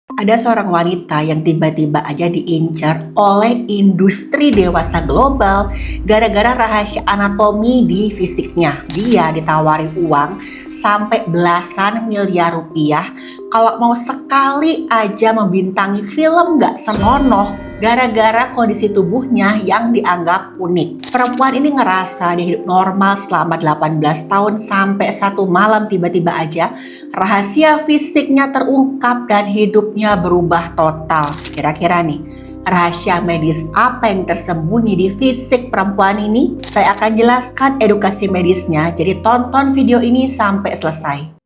Ada seorang wanita yang tiba-tiba aja diincar oleh industri dewasa global gara-gara rahasia anatomi di fisiknya. Dia ditawarin uang sampai belasan miliar rupiah kalau mau sekali aja membintangi film gak senonoh gara-gara kondisi tubuhnya yang dianggap unik. Perempuan ini ngerasa dia hidup normal selama 18 tahun sampai satu malam tiba-tiba aja rahasia fisiknya terungkap dan hidupnya berubah total. Kira-kira nih, rahasia medis apa yang tersembunyi di fisik perempuan ini? Saya akan jelaskan edukasi medisnya, jadi tonton video ini sampai selesai.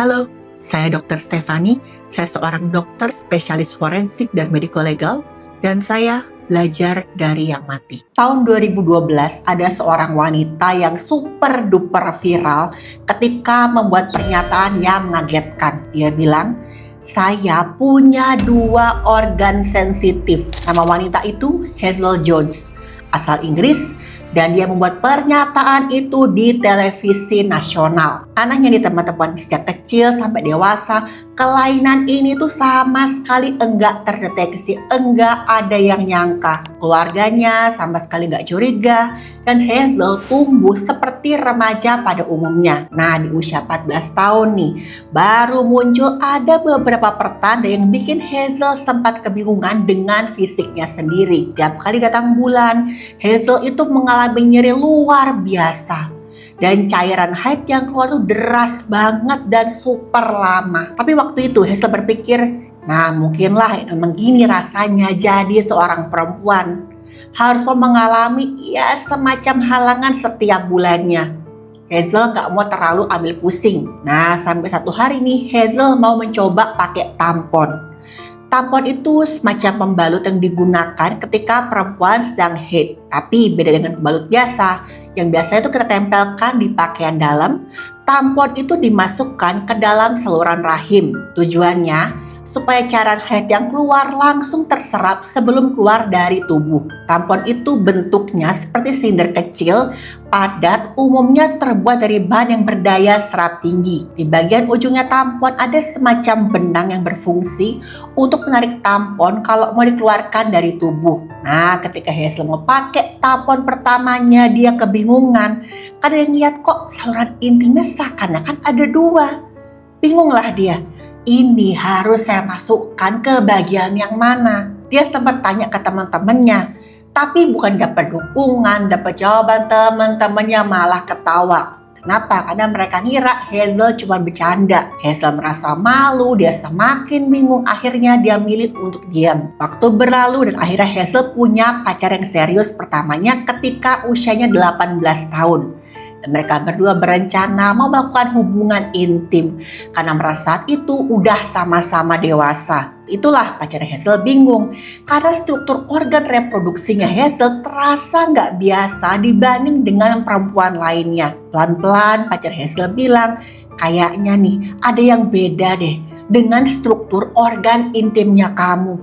Halo, saya Dr. Stefani. Saya seorang dokter spesialis forensik dan medico legal, dan saya belajar dari yang mati. Tahun 2012 ada seorang wanita yang super duper viral ketika membuat pernyataan yang mengagetkan. Dia bilang, saya punya 2 organ sensitif. Nama wanita itu Hazel Jones, asal Inggris, dan dia membuat pernyataan itu di televisi nasional. Anehnya nih teman-teman, sejak kecil sampai dewasa, kelainan ini tuh sama sekali enggak terdeteksi, enggak ada yang nyangka. Keluarganya sama sekali enggak curiga, dan Hazel tumbuh seperti remaja pada umumnya. Nah, di usia 14 tahun nih, baru muncul ada beberapa pertanda yang bikin Hazel sempat kebingungan dengan fisiknya sendiri. Tiap kali datang bulan, Hazel itu mengalami nyeri luar biasa. Dan cairan haid yang keluar tuh deras banget dan super lama. Tapi waktu itu Hazel berpikir, nah mungkinlah memang gini rasanya jadi seorang perempuan. Harus mengalami ya semacam halangan setiap bulannya. Hazel gak mau terlalu ambil pusing. Nah sampai satu hari nih Hazel mau mencoba pakai tampon. Tampon itu semacam pembalut yang digunakan ketika perempuan sedang haid. Tapi beda dengan pembalut biasa, yang biasanya itu kita tempelkan di pakaian dalam. Tampon itu dimasukkan ke dalam saluran rahim. Tujuannya supaya cairan haid yang keluar langsung terserap sebelum keluar dari tubuh. Tampon itu bentuknya seperti silinder kecil, padat, umumnya terbuat dari bahan yang berdaya serap tinggi. Di bagian ujungnya tampon ada semacam benang yang berfungsi untuk menarik tampon kalau mau dikeluarkan dari tubuh. Nah, ketika Hazel mau pakai tampon pertamanya, dia kebingungan. Karena yang lihat kok saluran intimnya seakan-akan ada 2. Bingunglah dia. Ini harus saya masukkan ke bagian yang mana? Dia sempat tanya ke teman-temannya, tapi bukan dapat dukungan, dapat jawaban, teman-temannya malah ketawa. Kenapa? Karena mereka ngira Hazel cuma bercanda. Hazel merasa malu, dia semakin bingung, akhirnya dia milih untuk diam. Waktu berlalu dan akhirnya Hazel punya pacar yang serius pertamanya ketika usianya 18 tahun. Dan mereka berdua berencana mau melakukan hubungan intim karena merasa saat itu udah sama-sama dewasa. Itulah pacar Hazel bingung karena struktur organ reproduksinya Hazel terasa nggak biasa dibanding dengan perempuan lainnya. Pelan-pelan pacar Hazel bilang, kayaknya nih ada yang beda deh dengan struktur organ intimnya kamu.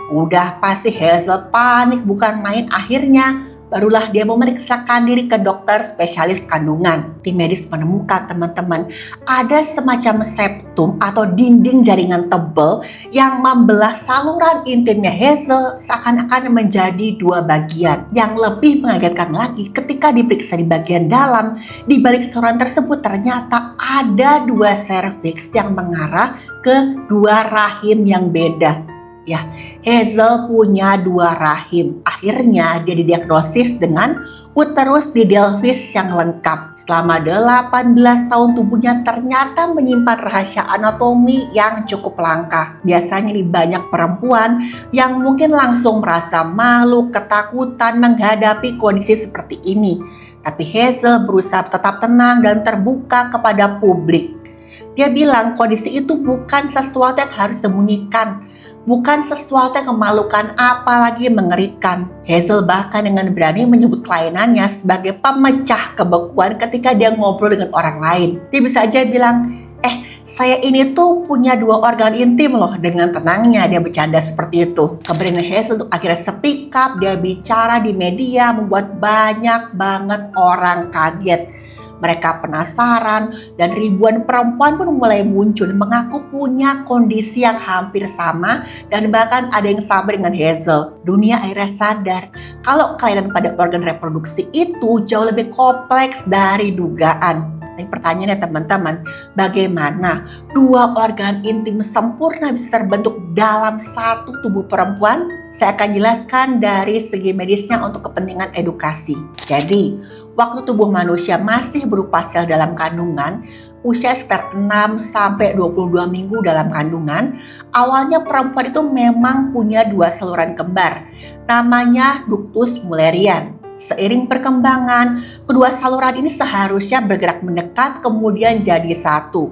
Udah pasti Hazel panik bukan main, akhirnya barulah dia memeriksakan diri ke dokter spesialis kandungan. Tim medis menemukan teman-teman ada semacam septum atau dinding jaringan tebal yang membelah saluran intimnya Hazel seakan-akan menjadi 2 bagian. Yang lebih mengagetkan lagi ketika diperiksa di bagian dalam, di balik saluran tersebut ternyata ada 2 serviks yang mengarah ke 2 rahim yang beda. Ya, Hazel punya 2 rahim. Akhirnya dia didiagnosis dengan uterus didelphys yang lengkap. Selama 18 tahun tubuhnya ternyata menyimpan rahasia anatomi yang cukup langka. Biasanya nih banyak perempuan yang mungkin langsung merasa malu, ketakutan menghadapi kondisi seperti ini. Tapi Hazel berusaha tetap tenang dan terbuka kepada publik. Dia bilang kondisi itu bukan sesuatu yang harus disembunyikan. Bukan sesuatu yang memalukan apalagi mengerikan. Hazel bahkan dengan berani menyebut kelainannya sebagai pemecah kebekuan ketika dia ngobrol dengan orang lain. Dia bisa aja bilang, saya ini tuh punya 2 organ intim loh. Dengan tenangnya dia bercanda seperti itu. Keberanian Hazel untuk akhirnya speak up, dia bicara di media membuat banyak banget orang kaget. Mereka penasaran dan ribuan perempuan pun mulai muncul mengaku punya kondisi yang hampir sama dan bahkan ada yang sama dengan Hazel. Dunia akhirnya sadar kalau kelainan pada organ reproduksi itu jauh lebih kompleks dari dugaan. Tapi pertanyaannya teman-teman, bagaimana 2 organ intim sempurna bisa terbentuk dalam satu tubuh perempuan? Saya akan jelaskan dari segi medisnya untuk kepentingan edukasi. Jadi, waktu tubuh manusia masih berupa sel dalam kandungan, usia sekitar 6-22 minggu dalam kandungan, awalnya perempuan itu memang punya 2 saluran kembar, namanya ductus Mullerian. Seiring perkembangan, kedua saluran ini seharusnya bergerak mendekat kemudian jadi satu.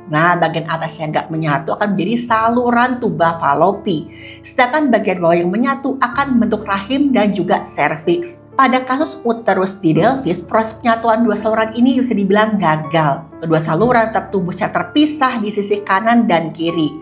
Nah, bagian atas yang nggak menyatu akan menjadi saluran tuba Fallopi. Sedangkan bagian bawah yang menyatu akan membentuk rahim dan juga serviks. Pada kasus uterus di Delphi, proses penyatuan 2 saluran ini bisa dibilang gagal. Kedua saluran tetap tumbuh secara terpisah di sisi kanan dan kiri.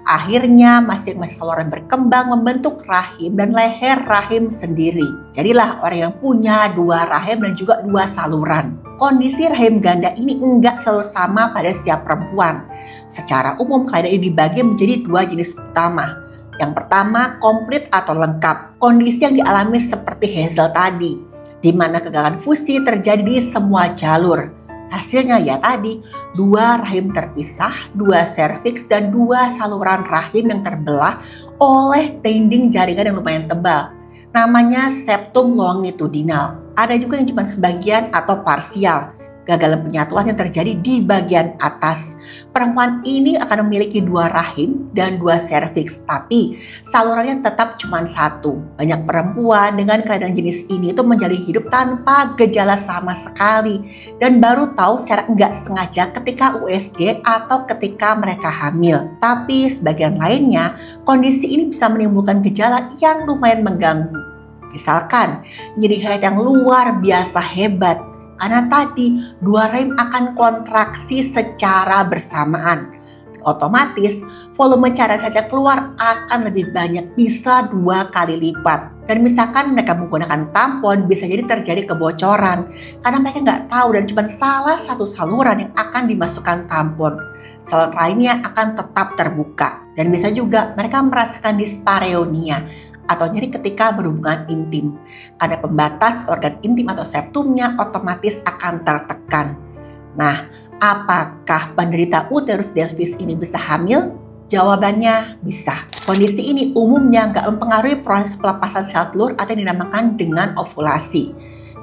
Akhirnya masing-masing saluran berkembang membentuk rahim dan leher rahim sendiri. Jadilah orang yang punya 2 rahim dan juga 2 saluran. Kondisi rahim ganda ini enggak selalu sama pada setiap perempuan. Secara umum kelainan ini dibagi menjadi 2 jenis utama. Yang pertama, komplit atau lengkap. Kondisi yang dialami seperti Hazel tadi, di mana kegagalan fusi terjadi di semua jalur. Hasilnya ya tadi, 2 rahim terpisah, 2 serviks, dan 2 saluran rahim yang terbelah oleh dinding jaringan yang lumayan tebal. Namanya septum longitudinal. Ada juga yang cuma sebagian atau parsial. Gagalan penyatuan yang terjadi di bagian atas. Perempuan ini akan memiliki 2 rahim dan 2 serviks, tapi salurannya tetap cuma 1. Banyak perempuan dengan kelainan jenis ini itu menjalani hidup tanpa gejala sama sekali dan baru tahu secara enggak sengaja ketika USG atau ketika mereka hamil. Tapi sebagian lainnya, kondisi ini bisa menimbulkan gejala yang lumayan mengganggu. Misalkan, nyeri haid yang luar biasa hebat. Karena tadi 2 rahim akan kontraksi secara bersamaan. Otomatis volume cairan haid yang keluar akan lebih banyak, bisa 2 kali lipat. Dan misalkan mereka menggunakan tampon, bisa jadi terjadi kebocoran. Karena mereka nggak tahu dan cuma salah satu saluran yang akan dimasukkan tampon. Saluran lainnya akan tetap terbuka. Dan bisa juga mereka merasakan dyspareunia atau nyeri ketika berhubungan intim. Karena pembatas organ intim atau septumnya otomatis akan tertekan. Nah, apakah penderita uterus Delphi ini bisa hamil? Jawabannya bisa. Kondisi ini umumnya nggak mempengaruhi proses pelepasan sel telur atau yang dinamakan dengan ovulasi.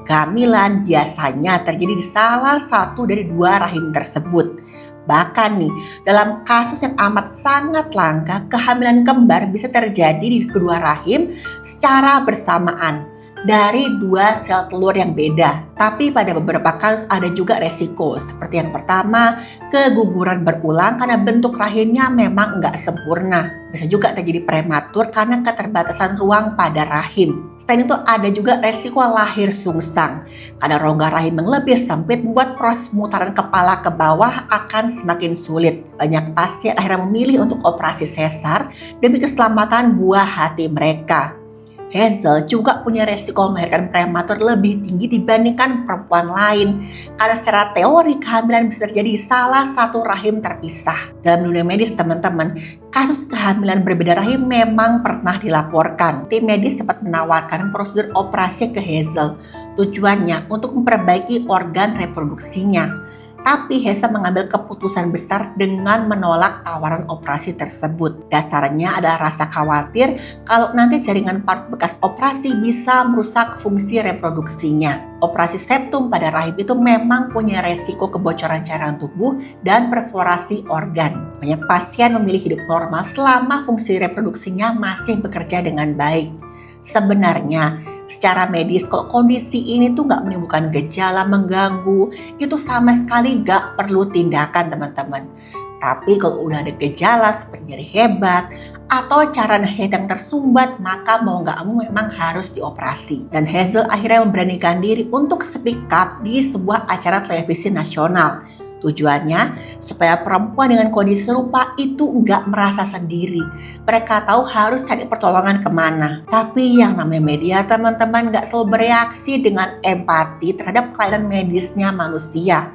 Kehamilan biasanya terjadi di salah satu dari 2 rahim tersebut. Bahkan nih, dalam kasus yang amat sangat langka, kehamilan kembar bisa terjadi di kedua rahim secara bersamaan dari 2 sel telur yang beda. Tapi pada beberapa kasus ada juga resiko. Seperti yang pertama, keguguran berulang karena bentuk rahimnya memang nggak sempurna. Bisa juga terjadi prematur karena keterbatasan ruang pada rahim. Selain itu ada juga resiko lahir sungsang. Karena rongga rahim yang lebih sempit membuat proses pemutaran kepala ke bawah akan semakin sulit. Banyak pasien akhirnya memilih untuk operasi sesar demi keselamatan buah hati mereka. Hazel juga punya resiko melahirkan prematur lebih tinggi dibandingkan perempuan lain. Karena secara teori kehamilan bisa terjadi di salah satu rahim terpisah. Dalam dunia medis teman-teman, kasus kehamilan berbeda rahim memang pernah dilaporkan. Tim medis sempat menawarkan prosedur operasi ke Hazel. Tujuannya untuk memperbaiki organ reproduksinya. Tapi Hazel mengambil keputusan besar dengan menolak tawaran operasi tersebut. Dasarnya adalah rasa khawatir kalau nanti jaringan parut bekas operasi bisa merusak fungsi reproduksinya. Operasi septum pada rahim itu memang punya resiko kebocoran cairan tubuh dan perforasi organ. Banyak pasien memilih hidup normal selama fungsi reproduksinya masih bekerja dengan baik. Sebenarnya secara medis kalau kondisi ini tuh nggak menimbulkan gejala mengganggu, itu sama sekali nggak perlu tindakan teman-teman. Tapi kalau udah ada gejala seperti nyeri hebat atau cairan haid yang tersumbat, maka mau nggak mau memang harus dioperasi. Dan Hazel akhirnya memberanikan diri untuk speak up di sebuah acara televisi nasional. Tujuannya supaya perempuan dengan kondisi serupa itu nggak merasa sendiri. Mereka tahu harus cari pertolongan kemana. Tapi yang namanya media teman-teman nggak selalu bereaksi dengan empati terhadap kelainan medisnya manusia.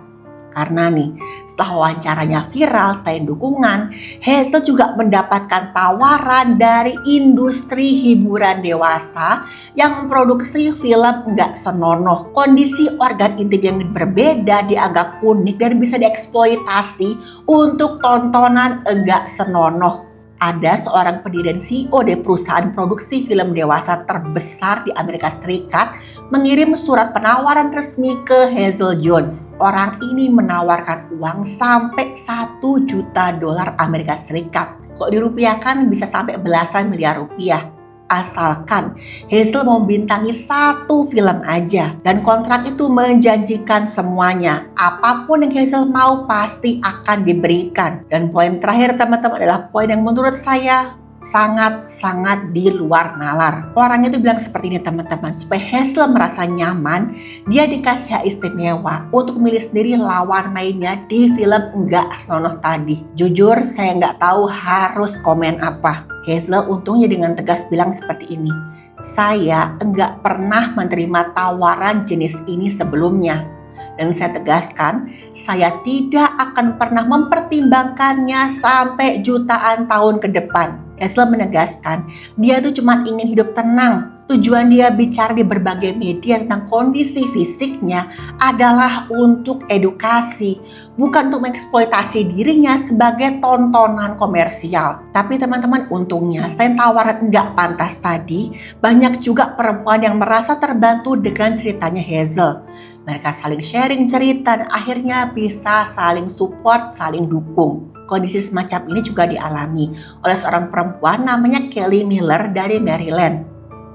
Karena nih, setelah wawancaranya viral selain dukungan, Hazel juga mendapatkan tawaran dari industri hiburan dewasa yang memproduksi film nggak senonoh. Kondisi organ intim yang berbeda dianggap unik dan bisa dieksploitasi untuk tontonan nggak senonoh. Ada seorang pendiri dan CEO dari perusahaan produksi film dewasa terbesar di Amerika Serikat mengirim surat penawaran resmi ke Hazel Jones. Orang ini menawarkan uang sampai 1 juta dolar Amerika Serikat. Kalau dirupiahkan bisa sampai belasan miliar rupiah. Asalkan Hazel mau bintangi 1 film aja. Dan kontrak itu menjanjikan semuanya. Apapun yang Hazel mau pasti akan diberikan. Dan poin terakhir teman-teman adalah poin yang menurut saya sangat-sangat di luar nalar. Orangnya itu bilang seperti ini teman-teman, supaya Hazel merasa nyaman, dia dikasih hak istimewa untuk milih sendiri lawan mainnya di film Enggak Senonoh tadi. Jujur saya nggak tahu harus komen apa. Hazel untungnya dengan tegas bilang seperti ini, saya enggak pernah menerima tawaran jenis ini sebelumnya. Dan saya tegaskan, saya tidak akan pernah mempertimbangkannya sampai jutaan tahun ke depan. Hazel menegaskan, dia tuh cuma ingin hidup tenang. Tujuan dia bicara di berbagai media tentang kondisi fisiknya adalah untuk edukasi, bukan untuk mengeksploitasi dirinya sebagai tontonan komersial. Tapi teman-teman, untungnya selain tawaran enggak pantas tadi, banyak juga perempuan yang merasa terbantu dengan ceritanya Hazel. Mereka saling sharing cerita dan akhirnya bisa saling support, saling dukung. Kondisi semacam ini juga dialami oleh seorang perempuan namanya Kelly Miller dari Maryland.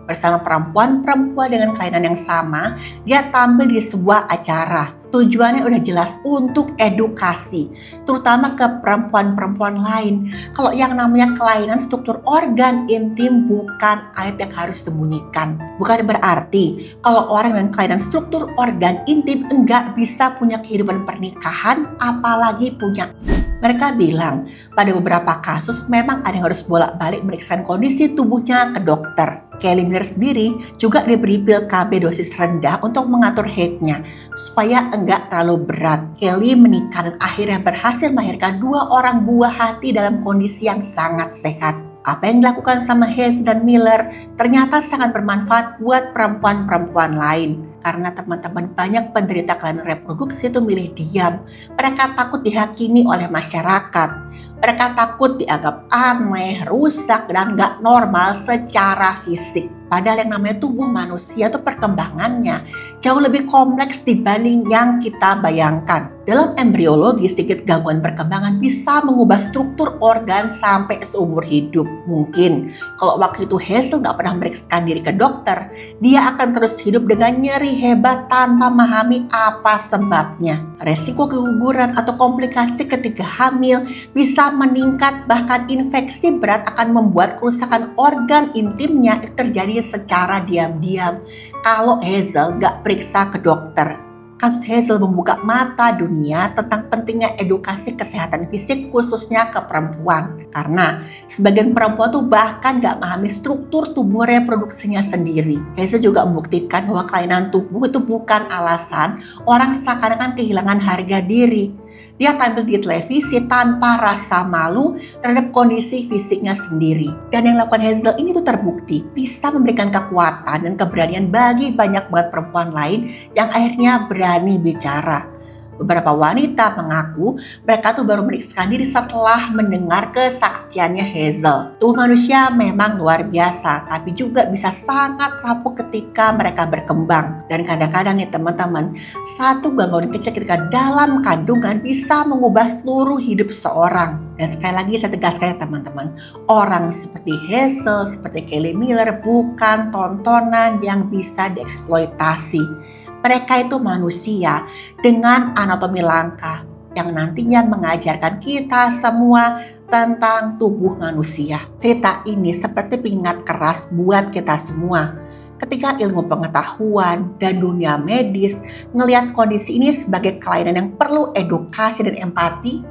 Bersama perempuan-perempuan dengan kelainan yang sama, dia tampil di sebuah acara. Tujuannya udah jelas untuk edukasi, terutama ke perempuan-perempuan lain. Kalau yang namanya kelainan struktur organ intim bukan aib yang harus disembunyikan. Bukan berarti kalau orang dengan kelainan struktur organ intim enggak bisa punya kehidupan pernikahan, apalagi punya. Mereka bilang pada beberapa kasus memang ada yang harus bolak-balik meriksa kondisi tubuhnya ke dokter. Kelly Miller sendiri juga diberi pil KB dosis rendah untuk mengatur haidnya supaya enggak terlalu berat. Kelly menikah dan akhirnya berhasil melahirkan 2 orang buah hati dalam kondisi yang sangat sehat. Apa yang dilakukan sama Hazel dan Miller ternyata sangat bermanfaat buat perempuan-perempuan lain. Karena teman-teman, banyak penderita kelainan reproduksi itu milih diam. Mereka takut dihakimi oleh masyarakat. Mereka takut dianggap aneh, rusak, dan gak normal secara fisik. Padahal yang namanya tubuh manusia itu perkembangannya jauh lebih kompleks dibanding yang kita bayangkan. Dalam embriologi, sedikit gangguan perkembangan bisa mengubah struktur organ sampai seumur hidup. Mungkin kalau waktu itu Hazel gak pernah memeriksakan diri ke dokter, dia akan terus hidup dengan nyeri hebat tanpa memahami apa sebabnya. Resiko keguguran atau komplikasi ketika hamil bisa meningkat, bahkan infeksi berat akan membuat kerusakan organ intimnya terjadi secara diam-diam kalau Hazel gak periksa ke dokter. Kasus Hazel membuka mata dunia tentang pentingnya edukasi kesehatan fisik khususnya ke perempuan. Karena sebagian perempuan tuh bahkan gak memahami struktur tubuh reproduksinya sendiri. Hazel juga membuktikan bahwa kelainan tubuh itu bukan alasan orang seakan-akan kehilangan harga diri. Dia tampil di televisi tanpa rasa malu terhadap kondisi fisiknya sendiri. Dan yang dilakukan Hazel ini tuh terbukti bisa memberikan kekuatan dan keberanian bagi banyak banget perempuan lain yang akhirnya berani bicara. Beberapa wanita mengaku mereka tuh baru memeriksakan diri setelah mendengar kesaksiannya Hazel. Tubuh manusia memang luar biasa, tapi juga bisa sangat rapuh ketika mereka berkembang. Dan kadang-kadang nih teman-teman, satu gangguan kecil ketika dalam kandungan bisa mengubah seluruh hidup seorang. Dan sekali lagi saya tegaskan ya teman-teman, orang seperti Hazel, seperti Kelly Miller bukan tontonan yang bisa dieksploitasi. Mereka itu manusia dengan anatomi langka yang nantinya mengajarkan kita semua tentang tubuh manusia. Cerita ini seperti pengingat keras buat kita semua. Ketika ilmu pengetahuan dan dunia medis ngelihat kondisi ini sebagai kelainan yang perlu edukasi dan empati,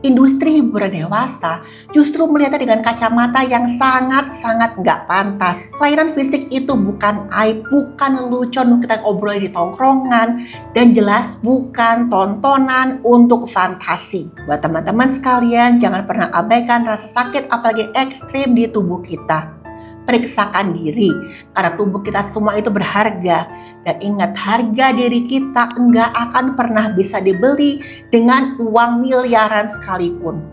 industri hiburan dewasa justru melihatnya dengan kacamata yang sangat-sangat nggak pantas. Kelainan fisik itu bukan aib, bukan lelucon kita obrolin di tongkrongan, dan jelas bukan tontonan untuk fantasi. Buat teman-teman sekalian, jangan pernah abaikan rasa sakit apalagi ekstrim di tubuh kita. Periksakan diri, karena tubuh kita semua itu berharga. Dan ingat, harga diri kita enggak akan pernah bisa dibeli dengan uang miliaran sekalipun.